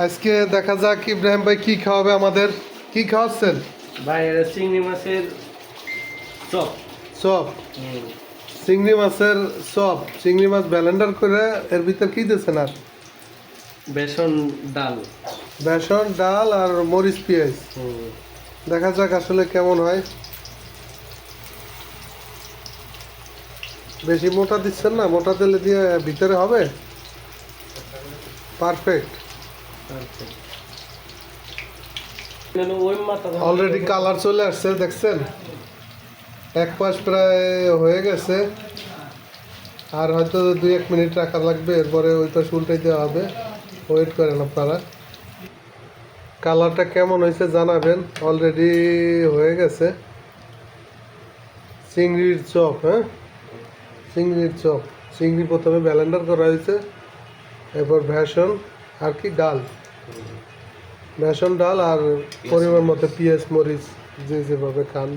আজকে দেখা যাক ইব্রাহিম ভাই কি খাওয়াবে আমাদের। কি খাওয়াচ্ছেন ভাই? এটা চিংড়ি মাছের চপ। চপ, চিংড়ি মাছের চপ। চিংড়ি মাছ ব্লেন্ডার করে এর ভিতর কি দিয়েছেন? আর বেসন ডাল। বেসন, ডাল আর মরিচ, পেঁয়াজ। দেখা যাক আসলে কেমন হয়। বেশি মোটা দিচ্ছেন না? মোটা তেলে দিয়ে ভিতরে হবে পারফেক্ট। অলরেডি কালার চলে আসছে, দেখছেন? এক পাশ প্রায় হয়ে গেছে, আর হয়তো 2-1 মিনিট রাখা লাগবে, এরপরে ওই পাশ উল্টে দেওয়া হবে। ওয়েট করেন আপনারা। কালারটা কেমন হয়েছে জানাবেন। অলরেডি হয়ে গেছে চিংড়ির চপ। হ্যাঁ, চিংড়ির চপ। চিংড়ি প্রথমে ব্লেন্ডার করা হয়েছে, এরপর বেসন আর কি ডাল, বেসন ডাল আর পরিমাণ মতো পেঁয়াজ মরিচ যে যেভাবে খান